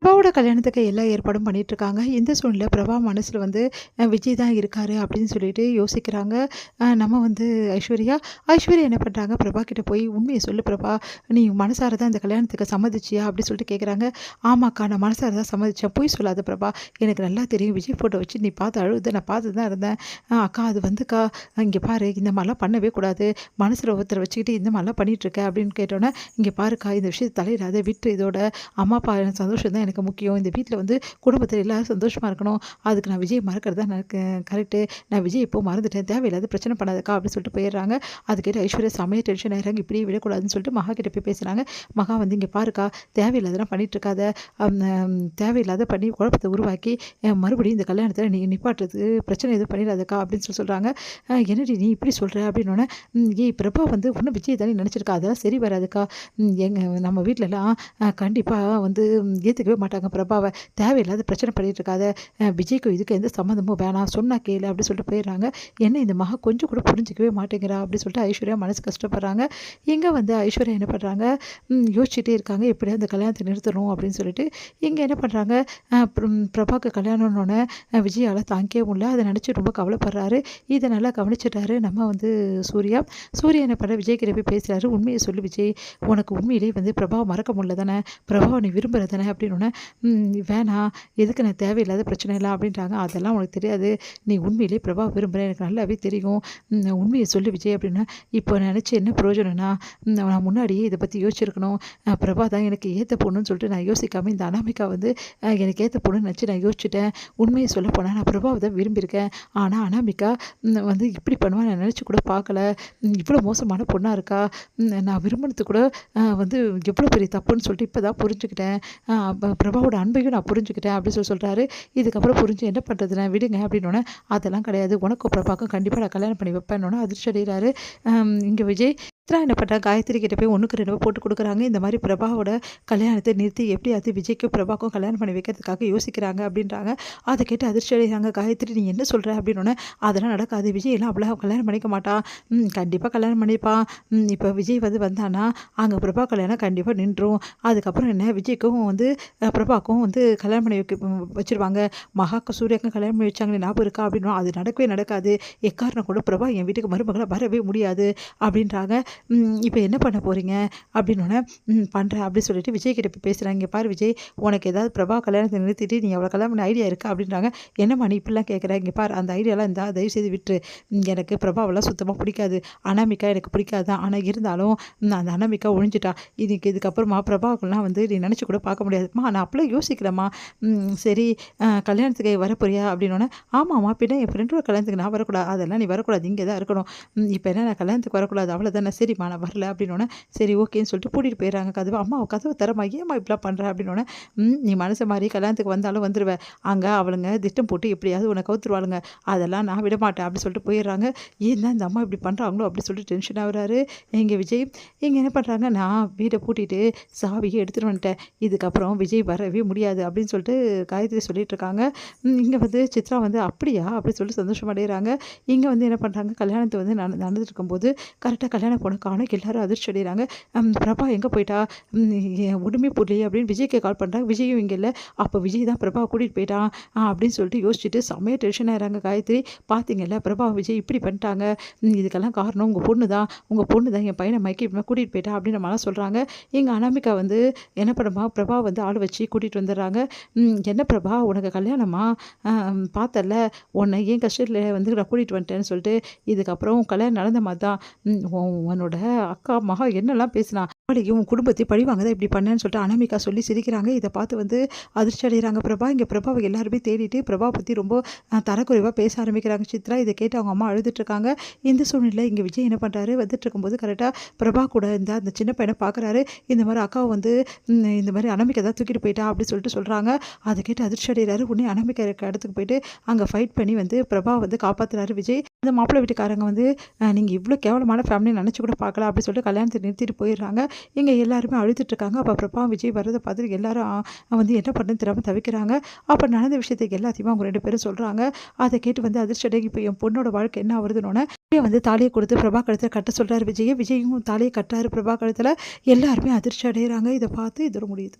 பிரபாவோட கல்யாணத்துக்கு எல்லா ஏற்பாடும் பண்ணிட்டுருக்காங்க. இந்த சூழ்நிலை பிரபா மனசில் விஜய் தான் இருக்காரு அப்படின்னு சொல்லிட்டு யோசிக்கிறாங்க. நம்ம ஐஸ்வர்யா என்ன பண்ணுறாங்க, பிரபா கிட்ட போய் உண்மையை சொல்லு பிரபா, நீ மனசார தான் இந்த கல்யாணத்துக்கு சம்மதிச்சியா அப்படின்னு சொல்லிட்டு கேட்குறாங்க. ஆமாக்கா, நான் மனசார தான் சம்மதிச்சேன், போய் சொல்லாத பிரபா, எனக்கு நல்லா தெரியும் விஜய் ஃபோட்டோ வச்சு நீ பார்த்து அழுது நான் பார்த்து தான் இருந்தேன். அக்கா அது வந்துக்கா, இங்கே பாரு இந்த மாதிரிலாம் பண்ணவே கூடாது, மனசில் ஒருத்தரை வச்சுக்கிட்டு இந்த மாதிரிலாம் பண்ணிகிட்ருக்க அப்படின்னு கேட்டோன்னே, இங்கே பாருக்கா இந்த விஷயத்தை தலையிடாத விட்டு, இதோட அம்மா அப்பா சந்தோஷம் தான் எனக்கு முக்கியம். இந்த வீட்டில் குடும்பத்தில் எல்லாரும் சந்தோஷமாக இருக்கணும். அதுக்கு நான் விஜய் மறக்கிறது தான் எனக்கு கரெக்டு. நான் விஜய் இப்போ மறந்துட்டேன், தேவையில்லாத பிரச்சனை பண்ணாதக்கா அப்படின்னு சொல்லிட்டு போயிடுறாங்க. அதுக்கிட்ட ஐஸ்வர்யா செமையாக டென்ஷன் ஆகிறாங்க. இப்படியே விடக்கூடாதுன்னு சொல்லிட்டு மகா கிட்ட போய் பேசுகிறாங்க. மகா இங்கே பாருக்கா, தேவையில்லாதெல்லாம் பண்ணிட்டு இருக்காத, தேவையில்லாத பண்ணி குழப்பத்தை உருவாக்கி மறுபடியும் இந்த கல்யாணத்தில் நீ நிப்பாட்டுறது பிரச்சனை எதுவும் பண்ணிடாதக்கா அப்படின்னு சொல்கிறாங்க. என்னடி நீ இப்படி சொல்கிற அப்படின்னோடனே, பிரபா ஒன்றும் விஜய் தானே நினச்சிருக்கா, அதெல்லாம் சரி வராதுக்கா, நம்ம வீட்டிலலாம் கண்டிப்பாக ஏற்றுக்கவே மாட்டாங்க பிரபாவை, தேவையில்லாத பிரச்சனை பண்ணிட்டு இருக்காத, விஜய்க்கும் இதுக்கு எந்த சம்மந்தமும் வேணாம், சொன்னா கேளு அப்படின்னு சொல்லிட்டு போயிடுறாங்க. என்ன இந்த மகா கொஞ்சம் கூட புரிஞ்சிக்கவே மாட்டேங்கிறா அப்படின்னு சொல்லிட்டு ஐஸ்வர்யா மனசு கஷ்டப்படுறாங்க. இங்கே ஐஸ்வர்யா என்ன பண்ணுறாங்க, யோசிச்சுட்டே இருக்காங்க எப்படியா அந்த கல்யாணத்தை நிறுத்தணும் அப்படின்னு சொல்லிட்டு. இங்கே என்ன பண்ணுறாங்க, பிரபாவுக்கு கல்யாணம்னோடனே விஜயால் தாங்கிக்கவே முடியல, அதை நினச்சி ரொம்ப கவலைப்படுறாரு. இதை நல்லா கவனிச்சிட்டாரு நம்ம சூர்யா. என்ன பண்ணுற, விஜய் கிட்ட போய் பேசுகிறாரு. உண்மையை சொல்லு விஜய், உனக்கு உண்மையிலேயே பிரபாவை மறக்க முடியல தானே, பிரபாவை நீ விரும்புகிற தானே அப்படின்னு. வேணாம், எதுக்கு நான் தேவையில்லாத பிரச்சனை இல்லை அப்படின்றாங்க. அதெல்லாம் உனக்கு தெரியாது, நீ உண்மையிலே பிரபா விரும்புகிறேன், எனக்கு நல்லாவே தெரியும், உண்மையை சொல்லு விஜய் அப்படின்னா. இப்போ நினச்சி என்ன பிரயோஜனம்னா, நான் முன்னாடியே இதை பற்றி யோசிச்சிருக்கணும், பிரபா தான் எனக்கு ஏற்ற பொண்ணுன்னு சொல்லிட்டு நான் யோசிக்காமல் இந்த அனாமிகா எனக்கு ஏற்ற பொண்ணுன்னு நினச்சி நான் யோசிச்சுட்டேன். உண்மையை சொல்ல போனால் நான் பிரபாவை தான் விரும்பியிருக்கேன். ஆனால் அனாமிகா இப்படி பண்ணுவான் நான் நினச்சி கூட பார்க்கல, இவ்வளோ மோசமான பொண்ணாக இருக்கா, நான் விரும்பினது கூட எவ்வளோ பெரிய தப்புன்னு சொல்லிட்டு இப்போ தான் புரிஞ்சுக்கிட்டேன், பிரபாவோட அன்பையும் நான் புரிஞ்சுக்கிட்டேன் அப்படின்னு சொல்கிறாரு. இதுக்கப்புறம் புரிஞ்சு என்ன பண்ணுறதுனா விடுங்க அப்படின்னோடனே, அதெல்லாம் கிடையாது, உனக்கும் பிரபாவுக்கும் கண்டிப்பாக நான் கல்யாணம் பண்ணி வைப்பேன்னொன்னே அதிர்ச்சி அடைகிறாரு. இங்கே விஜய் சித்ரா என்ன பண்ணுறா, காயத்ரி கிட்ட போய் 1க்கு 2 போட்டு கொடுக்குறாங்க. இந்த மாதிரி பிரபாவோட கல்யாணத்தை நிறுத்தி எப்படியாவது விஜய்க்கும் பிரபாவுக்கும் கல்யாணம் பண்ணி வைக்கிறதுக்காக யோசிக்கிறாங்க அப்படின்றாங்க. அதை கேட்டு அதிர்ச்சி அடைகிறாங்க. காயத்ரி நீ என்ன சொல்கிற அப்படின்னோடனே, அதெல்லாம் நடக்காது, விஜய் எல்லாம் அவ்வளோ கல்யாணம் பண்ணிக்க மாட்டான், கண்டிப்பாக கல்யாணம் பண்ணிப்பான், இப்போ விஜய் வந்தானா அங்கே பிரபா கல்யாணம் கண்டிப்பாக நின்றும், அதுக்கப்புறம் என்ன விஜய்க்கும் பிரபாவுக்கும் கல்யாணம் பண்ணி வச்சுருவாங்க, மகாக்கும் சூர்யாக்கும் கல்யாணம் பண்ணி வச்சாங்களே ஞாபகம் இருக்கா அப்படின்னா, அது நடக்கவே நடக்காது, எக்காரணம் கூட பிரபா என் வீட்டுக்கு மருமகளை வரவே முடியாது அப்படின்றாங்க. இப்போ என்ன பண்ண போகிறீங்க அப்படின்னோடனே, பண்ணுறேன் அப்படின்னு சொல்லிட்டு விஜய் கிட்ட போய் பேசுகிறாங்க. இங்கே பாரு விஜய், உனக்கு ஏதாவது பிரபா கல்யாணத்தை நிறுத்திட்டு நீ அவ்வளோ கல்யாணம் பண்ண ஐடியா இருக்கா அப்படின்றாங்க. என்னம்மா நீ இப்படிலாம் கேட்குற, இங்கே பாரு அந்த ஐடியாலாம் இருந்தால் தயவுசெய்து விட்டுரு, எனக்கு பிரபாவெல்லாம் சுத்தமாக பிடிக்காது, அனாமிகா எனக்கு பிடிக்காது தான், ஆனால் இருந்தாலும் அந்த அனாமிகா ஒழிஞ்சிட்டா, இதுக்கப்புறமா பிரபாவுக்குலாம் நீ நினச்சி கூட பார்க்க முடியாதுமா, நான் அப்பெல்லாம் யோசிக்கலம்மா, சரி கல்யாணத்துக்கு வரப்போறியா அப்படின்னோடனே, ஆமாம்மா பின்ன என் ஃப்ரெண்டோட கல்யாணத்துக்கு நான் வரக்கூடாது, அதெல்லாம் நீ வரக்கூடாது, இங்கே தான் இருக்கணும், இப்போ என்ன நான் கல்யாணத்துக்கு வரக்கூடாது அவ்வளோதானே, சரிம்மா நான் வரல அப்படின்னோடனே, சரி ஓகேன்னு சொல்லிட்டு கூட்டிகிட்டு போயிடுறாங்க. கதவை தரமா, ஏம்மா இப்படிலாம் பண்ணுற அப்படின்னோடனே, நீ மனசை மாதிரி கல்யாணத்துக்கு வந்தாலும் வந்துடுவேன், அங்கே அவளுங்க திட்டம் போட்டு எப்படியாவது உனக்கு கவுத்துருவாளுங்க, அதெல்லாம் நான் விட மாட்டேன் அப்படின்னு சொல்லிட்டு போயிடுறாங்க. ஏன் தான் இந்த அம்மா இப்படி பண்ணுறாங்களோ அப்படின்னு சொல்லிட்டு டென்ஷன் ஆகுறாரு இங்கே விஜய். இங்கே என்ன பண்ணுறாங்க, நான் வீட்டை பூட்டிட்டு சாவியை எடுத்துகிட்டு வந்துட்டேன், இதுக்கப்புறம் விஜய் வரவே முடியாது அப்படின்னு சொல்லிட்டு காயத்ரி சொல்லிட்டு இருக்காங்க. இங்கே சித்ரா அப்படியா அப்படின்னு சொல்லிட்டு சந்தோஷம் அடைகிறாங்க. இங்கே என்ன பண்ணுறாங்க, கல்யாணத்தை நடந்துட்டு இருக்கும்போது கரெக்டாக கல்யாணம் பொண்ணு காணும், எல்லாரும் அதிர்ச்சி அடைகிறாங்க. பிரபா எங்கே போயிட்டா, உடம்பே போடலையே அப்படின்னு விஜய்க்கு கால் பண்ணுறாங்க. விஜயும் இங்கே இல்லை, அப்போ விஜய் தான் பிரபாவை கூட்டிகிட்டு போயிட்டான் அப்படின்னு சொல்லிட்டு யோசிச்சுட்டு செம்மையாக டென்ஷன் ஆகிறாங்க. காயத்ரி பார்த்தீங்கல்ல, பிரபா விஜய் இப்படி பண்ணிட்டாங்க, இதுக்கெல்லாம் காரணம் உங்கள் பொண்ணு தான் என் பையனை மைக்கி கூட்டிகிட்டு போயிட்டா அப்படின்னு நம்மளாம் சொல்கிறாங்க. எங்கள் அனாமிகா என்ன பண்ணுமா, பிரபா ஆள் வச்சு கூட்டிகிட்டு வந்துடுறாங்க. என்ன பிரபா உனக்கு கல்யாணமா, பார்த்தல உன்னை ஏன் கஷ்டத்தில் நான் கூட்டிகிட்டு வந்துட்டேன்னு சொல்லிட்டு, இதுக்கப்புறம் கல்யாணம் நடந்த மாதிரி தான், உன்னோட அக்கா மகா என்னெல்லாம் பேசினா, அவளையும் குடும்பத்தை பழிவாங்க தான் இப்படி பண்ணேன்னு சொல்லிட்டு அனாமிகா சொல்லி சிரிக்கிறாங்க. இதை பார்த்து அதிர்ச்சி அடைகிறாங்க பிரபா. இங்கே பிரபாவை எல்லாருமே தேடிட்டு பிரபா பற்றி ரொம்ப தரக்குறைவாக பேச ஆரம்பிக்கிறாங்க சித்ரா. இதை கேட்டு அவங்க அம்மா அழுதுட்டுருக்காங்க. இந்த சூழ்நிலை இங்கே விஜய் என்ன பண்ணுறாரு, வந்துட்டு இருக்கும்போது கரெக்டாக பிரபா கூட அந்த சின்ன பையனை பார்க்குறாரு. இந்த மாதிரி அக்காவை இந்த மாதிரி அனாமிகா தான் தூக்கிட்டு போயிட்டா அப்படின்னு சொல்லிட்டு சொல்கிறாங்க. அதை கேட்டு அதிர்ச்சி அடைகிறாரு. உடனே அனாமிகா இருக்க இடத்துக்கு போயிட்டு அங்கே ஃபைட் பண்ணி பிரபா காப்பாற்றுறாரு விஜய். இந்த மாப்பிள்ளை வீட்டுக்காரங்க நீங்கள் இவ்வளோ கேவலமான ஃபேமிலி நினச்சி கூட பார்க்கலாம் அப்படின்னு சொல்லிட்டு கல்யாணத்தை நிறுத்திட்டு போயிடுறாங்க. இங்கே எல்லாருமே அழுதுட்டுருக்காங்க. அப்போ பிரபா விஜய் வர்றதை பார்த்துட்டு எல்லாரும் என்ன பண்ணுன்னு தெரியாமல் தவிக்கிறாங்க. அப்போ நடந்த விஷயத்துக்கு எல்லாத்தையுமே அவங்க 2 பேரும் சொல்கிறாங்க. அதை கேட்டு அதிர்ச்சி அடைகி இப்போ என் பொண்ணோட வாழ்க்கை என்ன வருதுன்னொன்னே தாலியை கொடுத்து பிரபா கழுத்தில் கட்ட சொல்கிறார் விஜயும் தாலியை கட்டுறாரு பிரபா கழுத்தில். எல்லாருமே அதிர்ச்சி அடைகிறாங்க. இதை பார்த்து இதோட முடியுது.